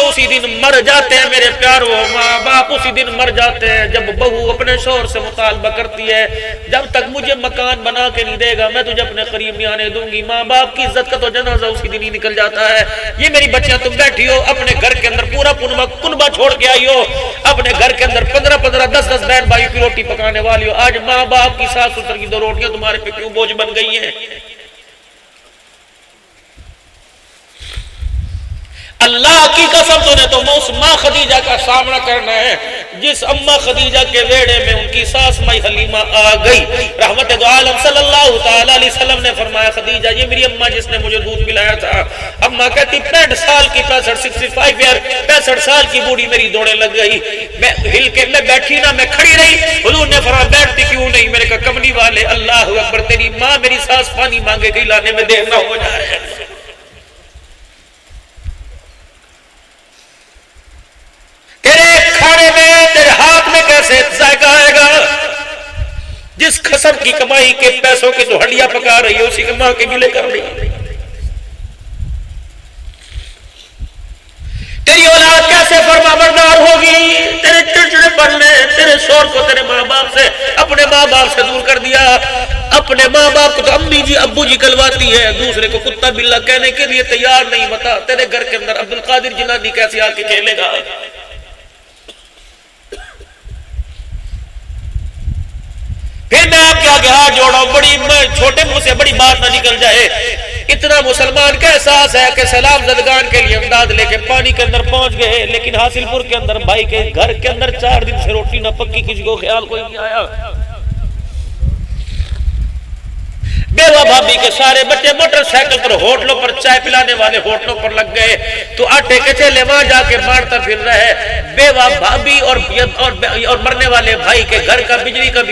اسی دن مر جاتے ہیں میرے پیارو، ماں باپ اسی دن مر جاتے ہیں جب بہو اپنے شوہر سے مطالبہ کرتی ہے جب تک مجھے مکان بنا کے نہیں دے گا میں تجھے اپنے قریب نہیں آنے دوں گی۔ ماں باپ کی عزت کا تو جنازہ اسی دن ہی نکل جاتا ہے۔ یہ میری بچیاں تم بیٹھی ہو اپنے گھر کے اندر پورا کنبہ چھوڑ کے آئی ہو، اپنے گھر کے اندر 15 10 بہن بھائیوں کی روٹی پکانے والی ہو، آج ماں باپ کی ساس سسر کی 2 روٹیاں تمہارے پہ کیوں بوجھ بن گئی ہیں؟ اللہ کی قسم تو نے تو اس ماں خدیجہ کا سامنا کرنا ہے جس اماں خدیجہ کے ویڑے میں ان کی ساس مائی حلیمہ آ گئی۔ رحمت دو عالم صلی اللہ تعالی علیہ وسلم نے فرمایا خدیجہ یہ میری اماں جس نے مجھے دودھ پلایا تھا۔ اماں کہتی 65 سال کی 65 سال کی بوڑھی میری دوڑے لگ گئی، میں ہل کے میں بیٹھی نہ میں کھڑی رہی۔ حضور نے فرمایا بیٹھتی کیوں نہیں؟ میرے کہا کملی والے اللہ اکبر تیری ماں میری ساس پانی مانگے گئی لانے میں دیر نہ ہو جائے۔ تیرے ہاتھ میں کیسے ذائقہ آئے گا؟ جس قسم کی کمائی کے پیسوں کی تو ہڈیاں پکا رہی ہے اسی کے ماں کے گلے کر رہی ہے۔ تیری اولاد کیسے فرما بردار ہوگی؟ تیرے چڑچڑے پن نے تیرے شوہر کو تیرے ماں باپ سے اپنے ماں باپ سے دور کر دیا۔ اپنے ماں باپ کو تو امی جی ابو جی کلواتی ہے، دوسرے کو کتا بلا کہنے کے لیے تیار نہیں۔ بتا تیرے گھر کے اندر عبد القادر جنانی کیسے آ کے کھیلے گا؟ پھر میں آپ کے آگے ہاتھ جوڑا ہوں، بڑی چھوٹے منہ سے بڑی بات نہ نکل جائے۔ اتنا مسلمان کا احساس ہے کہ سلام زدگان کے لیے امداد لے کے پانی کے اندر پہنچ گئے، لیکن حاصل پور کے اندر بھائی کے گھر کے اندر 4 دن سے روٹی نہ پکی، کسی کو خیال کوئی نہیں آیا۔ بیوہ بھابی کے سارے بچے موٹر سائیکل پر ہوٹلوں پر چائے پلانے والے ہوٹلوں پر لگ گئے تو آٹے کے چیلے وہاں جا کے مارتا پھر رہے۔ بیوہ بھابی اور مرنے والے بھائی کے گھر کا بجلی کا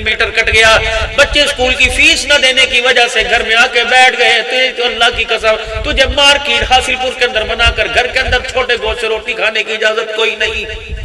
میٹر کٹ گیا، بچے اسکول کی فیس نہ دینے کی وجہ سے گھر میں آ کے بیٹھ گئے۔ تو اللہ کی قسم تجھے مارکیٹ حاصل پور کے اندر بنا کر گھر کے اندر چھوٹے گوشت سے روٹی کھانے کی اجازت کوئی نہیں۔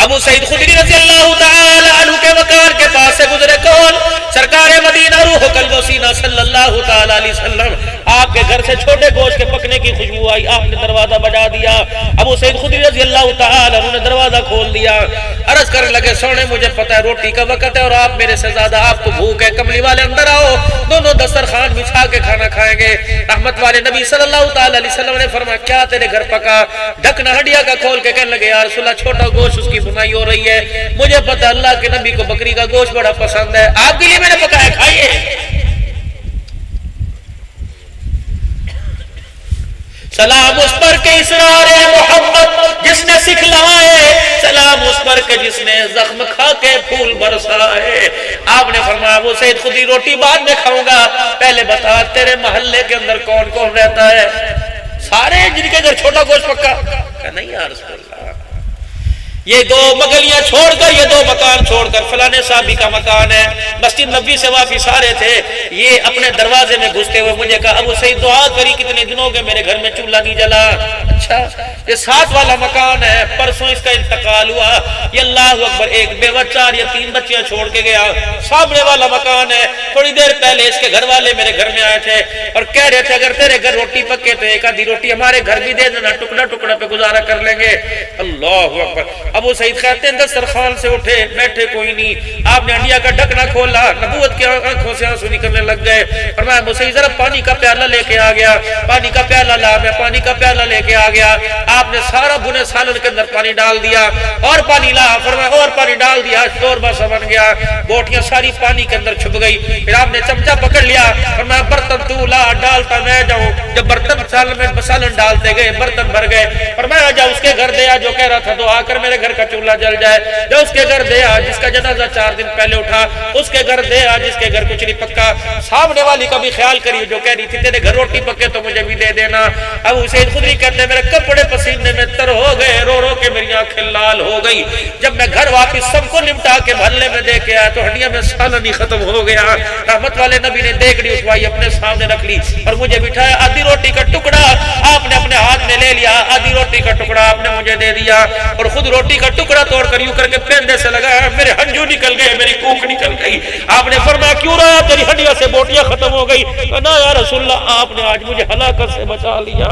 ابو سعید خدری رضی اللہ تعالی عنہ کے وقار کے پاس سے گزرے کون؟ سرکار مدینہ روح قلب و سینہ صلی اللہ تعالی علیہ وسلم۔ آپ کے گھر سے چھوٹے گوشت کے پکنے کی خوشبو آئی، آپ نے دروازہ بجا دیا۔ ابو سعید خدری رضی اللہ تعالی عنہ نے دروازہ کھول دیا، عرض کرنے لگے سونے مجھے پتہ ہے روٹی کا وقت ہے اور آپ میرے سے زیادہ آپ کو بھوک ہے، کملی والے اندر آؤ، دونوں دسترخوان بچھا کے کھانا کھائیں گے۔ رحمت والے نبی صلی اللہ تعالی علیہ وسلم نے فرمایا کیا تیرے گھر پکا؟ ڈھکنا ہڈیا کا کھول کے کہنے لگے یا رسول اللہ چھوٹا گوشت اس کی بنائی ہو رہی ہے، مجھے پتہ اللہ کے نبی کو بکری کا گوشت بڑا پسند ہے، آپ کے لیے میں نے پکایا کھائیے۔ سلام اس پر کے اسرار محمد جس نے سکھلائے، سلام اس پر کے جس نے زخم کھا کے پھول برسائے۔ آپ نے فرمایا وہ سید خودی روٹی بعد میں کھاؤں گا، پہلے بتا تیرے محلے کے اندر کون کون رہتا ہے؟ سارے جن کے گھر چھوٹا گوشت پکا؟ کہ نہیں یا رسول اللہ، یہ 2 مگلیاں چھوڑ کر، یہ 2 مکان چھوڑ کر فلانے صحابی کا مکان ہے، مسجد نبوی سے واپس آ رہے تھے، یہ اپنے دروازے میں گھستے ہوئے مجھے کہا ابو سعید دعا کری کتنے دنوں کے میرے گھر میں چولہا نہیں جلا۔ اچھا یہ 7 والا مکان ہے، پرسوں اس کا انتقال ہوا، یہ اللہ اکبر ایک بیوہ 4 یا 3 بچیاں چھوڑ کے گیا۔ سامنے والا مکان ہے، تھوڑی دیر پہلے اس کے گھر والے میرے گھر میں آئے تھے اور کہہ رہے تھے اگر تیرے گھر روٹی پکے تو ایک آدھی روٹی ہمارے گھر بھی دے دینا، ٹکڑا ٹکڑا پہ گزارا کر لیں گے۔ اللہ اکبر۔ ابو سعید کہتے ہیں دسترخوان سے اٹھے، بیٹھے کوئی نہیں، آپ نے ہنڈیا کا ڈھکنا کھولا، نبوت کی آنکھوں سے آنسو نکلنے لگ گئے۔ فرمایا ابو سعید ذرا پانی کا پیالہ لے کے آ گیا، پانی کا پیالہ لا، میں پانی کا پیالہ لے کے آ گیا۔ آپ نے سارا بھنے سالن کے اندر پانی ڈال دیا اور پانی لا، فرمایا اور پانی ڈال دیا، شوربہ سا بن گیا، بوٹیاں ساری پانی کے اندر چھپ گئی۔ پھر آپ نے چمچہ پکڑ لیا، فرمایا برتن تو لا، ڈالتا میں جاؤں۔ جب برتن سالن ڈالتے گئے برتن بھر گئے، فرمایا جا اس کے گھر دیا جو کہہ رہا تھا دعا کر میرے گھر کا چولہا جل جائے، جو اس کے گھر دے آ جس کا جنازہ 4 دن پہلے اٹھا، اس کے گھر دے آ جس کے گھر کچھ نہیں پکا۔ سامنے والی کا بھی خیال کریے جو کہہ رہی تھی تیرے گھر روٹی پکے تو مجھے بھی دے دینا۔ ابو سعید خدری کہتے ہیں میرے کپڑے پسینے میں تر ہو گئے، رو رو کے میری آنکھیں لال ہو گئی۔ جب میں گھر واپس سب کو نمٹا کے محلے میں دے کے آیا تو ہڈیاں میں سالن ہی ختم ہو گیا۔ رحمت والے نبی نے دیکھڑی اٹھوائی اپنے سامنے رکھ لی اور مجھے بٹھایا، آدھی روٹی کا ٹکڑا آپ نے اپنے ہاتھ میں لے لیا، آدھی روٹی کا ٹکڑا آپ نے مجھے دے دیا اور خود روٹی روٹی کا ٹکڑا توڑ کر یوں کر کے پیندے سے لگایا، میرے ہنجو نکل گئے، میری کوک نکل گئی۔ آپ نے فرمایا کیوں رہا تیری ہڈیاں سے بوٹیاں ختم ہو گئی؟ نا یا رسول اللہ آپ نے آج مجھے ہلاکت سے بچا لیا،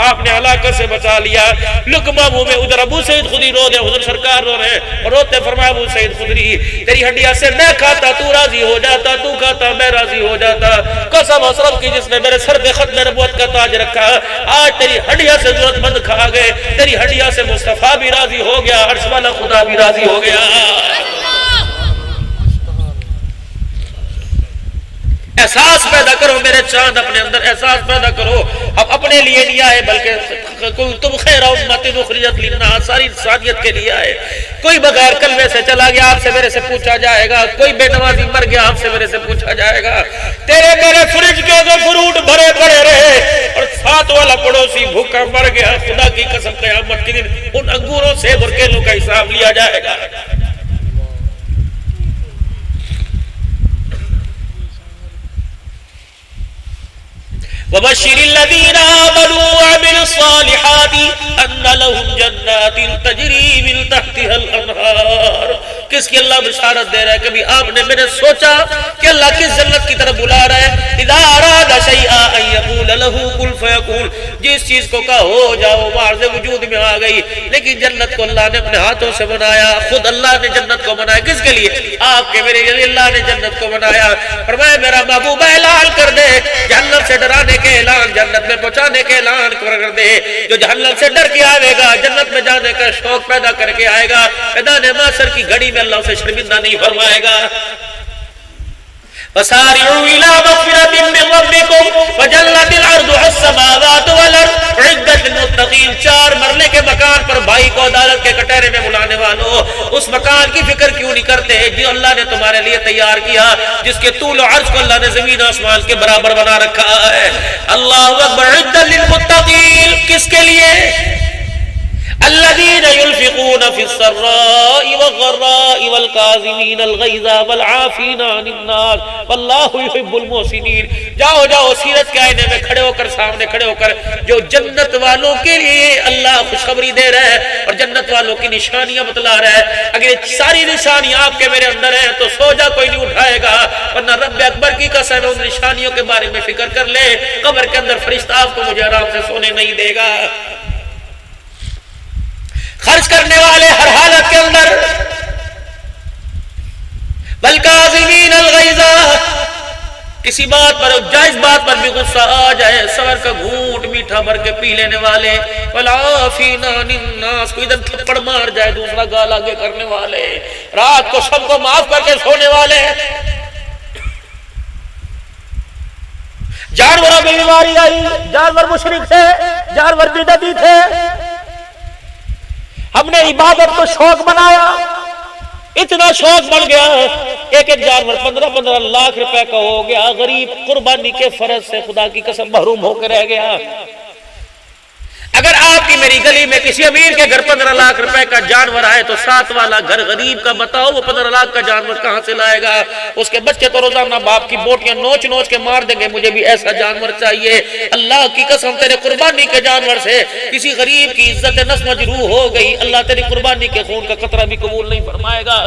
آپ نے ہلاکت سے بچا لیا۔ لقمہ منہ میں، ادھر ابو سعید خدری رو دے، حضور سرکار رو رہے اور روتے فرمایا ابو سعید خدری تیری ہڈیاں سے میں کھاتا تو راضی ہو جاتا، تو کھاتا میں راضی ہو جاتا۔ قسم اسرف کی جس نے میرے سر پہ ختم نبوت کا تاج رکھا، آج تیری ہڈیاں سے ضرورت مند کھا گئے، تیری ہڈیاں سے مصطفیٰ بھی راضی ہو گیا، عرش والا خدا بھی راضی ہو گیا۔ احساس پیدا کرو میرے چاند، اپنے اندر احساس پیدا کرو، اب اپنے لیے نہیں آئے بلکہ تم خیر امت اخرجت للناس، ساری انسانیت کے لیے آئے۔ کوئی بغیر کلمے سے چلا گیا آپ سے میرے سے پوچھا جائے گا، کوئی بے نمازی مر گیا آپ سے میرے سے پوچھا جائے گا۔ تیرے میرے فریج کے اندر فروٹ بھرے پڑے رہے اور ساتھ والا پڑوسی بھوکا مر گیا، خدا کی قسم قیامت کے دن ان انگوروں سے برکیلوں کا حساب لیا جائے گا۔ وَبَشِّرِ الَّذِينَ آمَنُوا وَعَمِلُوا الصَّالِحَاتِ أَنَّ لَهُمْ جَنَّاتٍ تَجْرِي مِن تَحْتِهَا الْأَنْهَارُ۔ کس کی اللہ بشارت دے رہا ہے؟ کبھی آپ نے میں نے سوچا کہ اللہ کس جنت کی طرف بلا رہا ہے؟ اِذَا أَرَادَ شَيْئًا أَن يَقُولَ لَهُ كُن فَيَكُونُ، جس چیز کو کہا ہو جاؤ وہ عرض وجود میں آ گئی۔ لیکن جنت کو اللہ نے اپنے ہاتھوں سے بنایا، خود اللہ نے جنت کو بنایا، کس کے لیے؟ آپ کے میرے لیے اللہ نے جنت کو بنایا۔ فرمایا میرا محبوب اعلان کر دے، جہنم سے ڈرانے کے اعلان، جنت میں پہنچانے کے اعلان کر دے۔ جو جہنم سے ڈر کے آئے گا جنت میں جانے کا شوق پیدا کر کے آئے گا، میدان محشر کی گھڑی میں اللہ اسے شرمندہ نہیں فرمائے گا۔ وَسَارِعُوا إِلَىٰ مَغْفِرَةٍ مِّن رَّبِّكُمْ وَجَنَّةٍ عَرْضُهَا السَّمَاوَاتُ وَالْأَرْضُ أُعِدَّتْ لِلْمُتَّقِينَ۔ چار مرلے کے مکان پر بھائی کو عدالت کے کٹہرے میں بلانے والوں، اس مکان کی فکر کیوں نہیں کرتے جو اللہ نے تمہارے لیے تیار کیا، جس کے طول و عرض کو اللہ نے زمین آسمان کے برابر بنا رکھا ہے۔ اللہ اکبر۔ أُعِدَّتْ لِلْمُتَّقِينَ، کس کے لیے؟ الذين ينفقون في السراء والضراء والكاظمين الغيظ والعافين عن الناس والله يحب المحسنين۔ جاؤ جاؤ سیرت کے آئینے میں کھڑے ہو کر، سامنے کھڑے ہو کر جو جنت والوں کے لیے اللہ خوشخبری دے رہا ہے اور جنت والوں کی نشانیاں بتلا رہا ہے۔ اگر یہ ساری نشانیاں آپ کے میرے اندر ہیں تو سو جا، کوئی نہیں اٹھائے گا، ورنہ رب اکبر کی قسم ان نشانیوں کے بارے میں فکر کر لے، قبر کے اندر فرشتہ آپ کو مجھے آرام سے سونے نہیں دے گا۔ خرچ کرنے والے ہر حالت کے اندر، والکاظمین الغیظ، کسی بات پر، جائز بات پر بھی غصہ آ جائے صبر کا گھونٹ میٹھا بھر کے پی لینے والے، والعافین عن الناس، کوئی ادھر تھپڑ مار جائے دوسرا گال آگے کرنے والے، رات کو سب کو معاف کر کے سونے والے۔ جانوروں میں بیماری آئی، جانور مشرک تھے، جانور بدعتی تھے، ہم نے عبادت کو شوق بنایا، اتنا شوق بڑھ گیا ایک ایک جانور 15-15 لاکھ روپے کا ہو گیا، غریب قربانی کے فرض سے خدا کی قسم محروم ہو کے رہ گیا۔ اگر آپ کی میری گلی میں کسی امیر کے گھر 15 لاکھ روپے کا جانور آئے تو ساتھ والا گھر غریب کا بتاؤ وہ 15 لاکھ کا جانور کہاں سے لائے گا؟ اس کے بچے تو روزانہ باپ کی بوٹیاں نوچ نوچ کے مار دیں گے، مجھے بھی ایسا جانور چاہیے۔ اللہ کی قسم تیرے قربانی کے جانور سے کسی غریب کی عزت نفس مجروح ہو گئی، اللہ تیری قربانی کے خون کا قطرہ بھی قبول نہیں فرمائے گا۔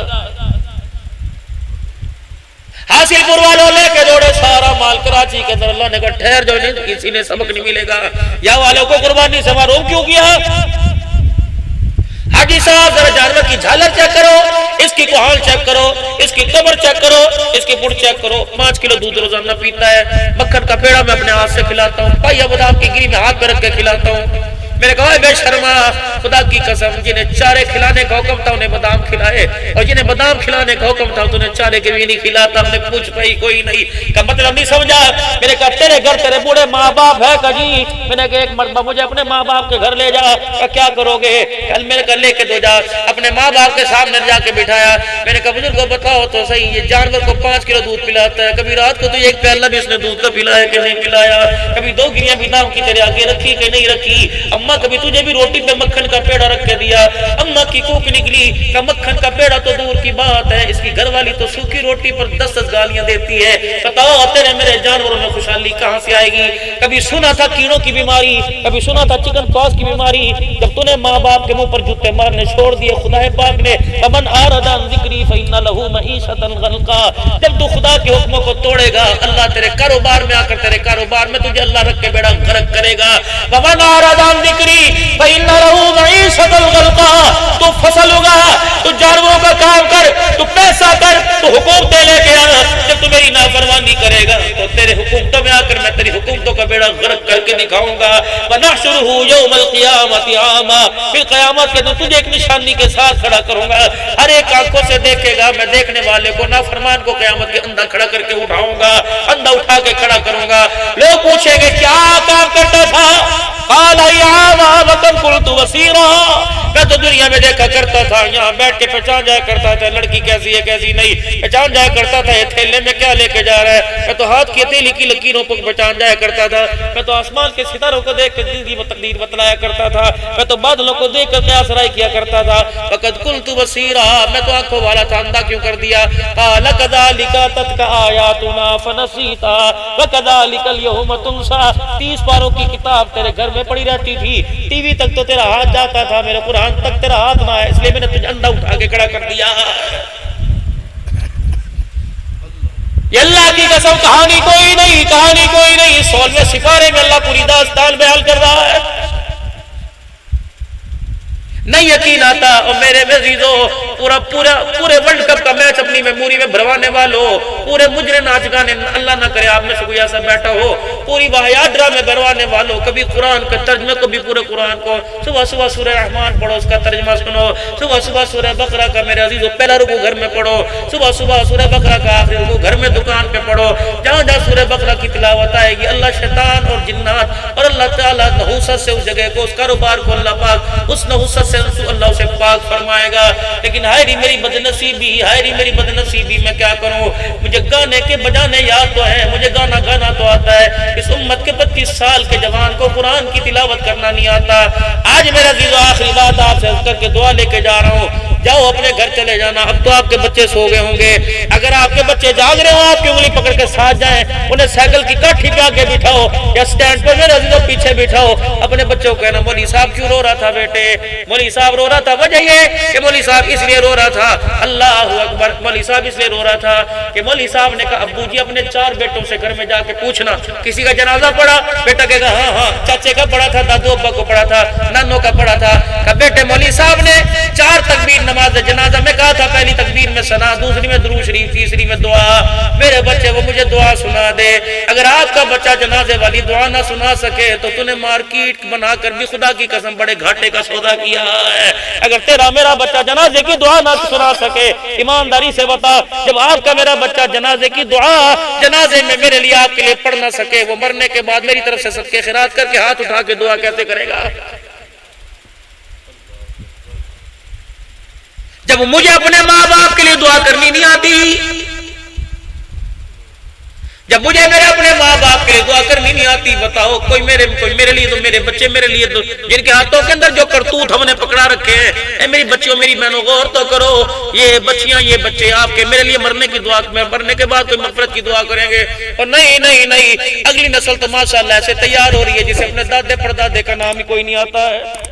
حاصل پور والوں لے کے دوڑے سارا مال کراچی کے اندر، اللہ نے کہا ٹھہر جو، نہیں کسی نے سبق نہیں ملے گا۔ یا والوں کو قربانی سے محروم کیوں کیا؟ حاجی صاحب ذرا جانور کی جھالر چیک کرو، اس کی کوہال چیک کرو، اس کی کمر چیک کرو، اس کی پڑ چیک کرو، 5 کلو دودھ روزانہ پیتا ہے، مکھن کا پیڑا میں اپنے ہاتھ سے کھلاتا ہوں، پائیا بادام کی گری میں ہاتھ پہ رکھ کے کھلاتا ہوں۔ میں نے کہا بے شرما، خدا کی قسم جنہیں چارے کھلانے کا حکم تھا انہیں بادام کھلائے، اور جنہیں بادام کھلانے کا حکم تھا انہیں چارے کے بھی نہیں کھلاتا۔ ہم نے پوچھ پائی کوئی نہیں کا مطلب نہیں سمجھا۔ میں نے کہا تیرے گھر تیرے بوڑھے ماں باپ ہے کا جی؟ میں نے کہا ایک مرتبہ مجھے اپنے ماں باپ کے گھر لے جا۔ کیا کرو گے؟ کل میں نے کہا لے کے دو جا، اپنے ماں باپ کے سامنے جا کے بٹھایا۔ میں نے کہا بزرگ کو بتاؤ تو صحیح، یہ جانور کو 5 کلو دودھ پلاتا ہے، کبھی رات کو تو ایک پیالہ بھی اس نے دودھ کا پلایا کہ نہیں پلایا، کبھی 2 گریاں بھی نام کی تیرے آگے رکھی کہ نہیں رکھی، اماں کبھی تجھے بھی روٹی پہ مکھن کا پیڑا رکھ کے دیا، اماں کی کوک نکلی کہ مکھن کا پیڑا تو دور کی بات ہے، اس کی گھر والی تو سوکھی روٹی پر 10 گالیاں دیتی ہے۔ بتاؤ تیرے میرے جانوروں میں خوشحالی کہاں سے آئے گی؟ کبھی سنا تھا کیڑوں کی بیماری، کبھی سنا تھا چکن پاکس کی بیماری، جب تو نے ماں باپ کے منہ پر جوتے مارنے چھوڑ دیے خدا پاک نے فمن اعرض عن ذکری فإن له معیشۃ ضنکا، جب تو خدا کے حکموں کو توڑے گا اللہ تیرے کاروبار میں آ کر تیرے کاروبار میں تجھے اللہ رکھ کے بیڑا غرق کرے گا۔ فمن اعرض عن ذکری فإن له معیشۃ ضنکا، تو فصل اگا، تو جانوروں کا کام کر، تو پیسہ کر، تو حکومتیں لے کے آ، جب تو میری نافرمانی کرے گا تو تیرے حکومتوں میں آ کر میں تیری حکومتوں کا بیڑا غرق کر کے دکھاؤں گا۔ وَنَحْشُرُهُ يَوْمَ الْقِيَامَةِ أَعْمَىٰ، پھر قیامت کے دن تجھے ایک نشانی کے ساتھ کھڑا کروں گا، ہر ایک آنکھوں سے دیکھے گا، میں دیکھنے والے کو نافرمان کو قیامت کے اندر کھڑا کر کے اٹھاؤں گا، اندھا اٹھا کے کھڑا کروں گا۔ لوگ پوچھیں گے کیا کام کرتا تھا؟ قال اعمى وكم كنت بصيرا، میں تو دنیا میں دیکھا کرتا تھا، یہاں بیٹھ کے پہچان جایا کرتا تھا لڑکی کیسی ہے کیسی نہیں، پہچان جایا کرتا تھا یہ تھیلے میں کیا لے کے جا رہا ہے، میں تو ہاتھ کی ہتھیلی کی لکیروں کو پہچان جایا کرتا تھا، میں تو آسمان کے ستاروں کو دیکھ کے زندگی و تقدیر بتلایا کرتا تھا، میں تو بادلوں کو دیکھ کر قیاس رائے کیا کرتا تھا۔ وقد كنت بصيرا، میں تو آنکھوں والا تھا، اندھا کیوں کر دیا؟ قال كذلك اتتك آياتنا فنسيتها وكذلك اليوم تنسى، 30 پاروں کی کتاب تیرے گھر میں پڑی رہتی تھی، ٹی وی تک تو تیرا ہاتھ جاتا تھا، میرے قرآن تک تیرا ہاتھ نہ ہے، اس لیے میں نے تجھے اندھا اٹھا کے کھڑا کر دیا۔ یہ اللہ کی قسم کہانی کوئی نہیں، کہانی کوئی نہیں، 16ویں سپارے میں اللہ پوری داستان بیان کر رہا ہے۔ نہیں یقین آتا اور میرے عزیزو پورے ورلڈ کپ کا میچ اپنی میموری میں بھروانے والوں، پورے مجرے ناچ گانے، اللہ نہ کرے آپ میں سے کوئی ایسا بیٹھا ہو، پوری واہیات ڈرامے بھروانے والوں، کبھی قرآن کا ترجمہ، کبھی پورے قرآن کو صبح صبح سورہ رحمان پڑھو، اس کا ترجمہ سنو، صبح صبح سورہ بقرہ کا میرے عزیزو پہلا رکوع گھر میں پڑھو، صبح صبح سورہ بقرہ کا آخری رکوع گھر میں دکان پہ پڑھو، جہاں جہاں سورہ بقرہ کی تلاوت آئے گی اللہ شیطان اور جنات اور اللہ تعالیٰ نحوست سے اس جگہ کو، اس کاروبار کو اللہ پاک اس نحوست سے اللہ اسے پاک فرمائے گا۔ لیکن ہائے میری بدنصیبی، ہائے میری بدنصیبی، میں کیا کروں؟ مجھے گانے کے بجانے یاد تو ہے، مجھے گانا گانا تو آتا ہے، اس امت کے 32 سال کے جوان کو قرآن کی تلاوت کرنا نہیں آتا۔ آج میرا عزیزو آخری بات آپ سے کر کے دعا لے کے جا رہا ہوں، جاؤ اپنے گھر چلے جانا، اب تو آپ کے بچے سو گئے ہوں گے، اگر آپ کے بچے جاگ رہے ہوں آپ کی انگلی پکڑ کے ساتھ جائیں، انہیں سائیکل کی کاٹھی پہ آگے بٹھاؤ یا سٹینڈ پر میرے عزیزو پیچھے بٹھاؤ، اپنے بچوں کو کہنا مولوی صاحب کیوں رو رہا تھا بیٹے؟ مولوی صاحب رو رہا تھا، وجہ یہ کہ مولوی صاحب اس لیے رو رہا تھا، اللہ اکبر، مولوی صاحب اس لیے رو رہا تھا کہ مولوی صاحب نے کہا ابو جی اپنے 4 بیٹوں سے گھر میں جا کے پوچھنا، کسی کا جنازہ پڑا؟ بیٹا کہے گا ہاں ہاں، چاچے کا پڑا تھا، دادو ابا کو پڑا تھا، نانوں کا پڑا تھا، کہ بیٹے مولوی صاحب نے 4 تکبیر نماز جنازہ میں کہا تھا، پہلی تکبیر میں ثنا، دوسری میں درود شریف، تیسری میں دعا، میرے بچے وہ مجھے دعا سنا دے۔ اگر آپ کا بچہ جنازے والی دعا نہ سنا سکے تو تو نے مارکیٹ بنا کر بھی خدا کی قسم بڑے گھاٹے کا سودا کیا ہے۔ اگر تیرا میرا بچہ جنازے کی دعا نہ سنا سکے، ایمانداری سے بتا، جب آپ کا میرا بچہ جنازے کی دعا جنازے میں میرے لیے آپ کے لیے پڑھ نہ سکے، وہ مرنے کے بعد میری طرف سے صدقے خیرات کر کے ہاتھ اٹھا کے دعا کیسے کرے گا؟ جب مجھے اپنے ماں باپ کے لیے دعا کرنی نہیں آتی، جب مجھے میرے اپنے ماں باپ کے لیے دعا کرنی نہیں آتی، بتاؤ کوئی میرے لیے تو میرے بچے میرے لیے تو جن کے ہاتھوں کے اندر جو کرتوت ہم نے پکڑا رکھے ہیں، اے میری بچیوں میری بہنوں غور تو کرو، یہ بچیاں یہ بچے آپ کے میرے لیے مرنے کی دعا، میں مرنے کے بعد کوئی مغفرت کی دعا کریں گے؟ اور نہیں نہیں نہیں، اگلی نسل تو ماشاءاللہ ایسے تیار ہو رہی ہے جسے اپنے دادے پردادے کا نام ہی کوئی نہیں آتا ہے۔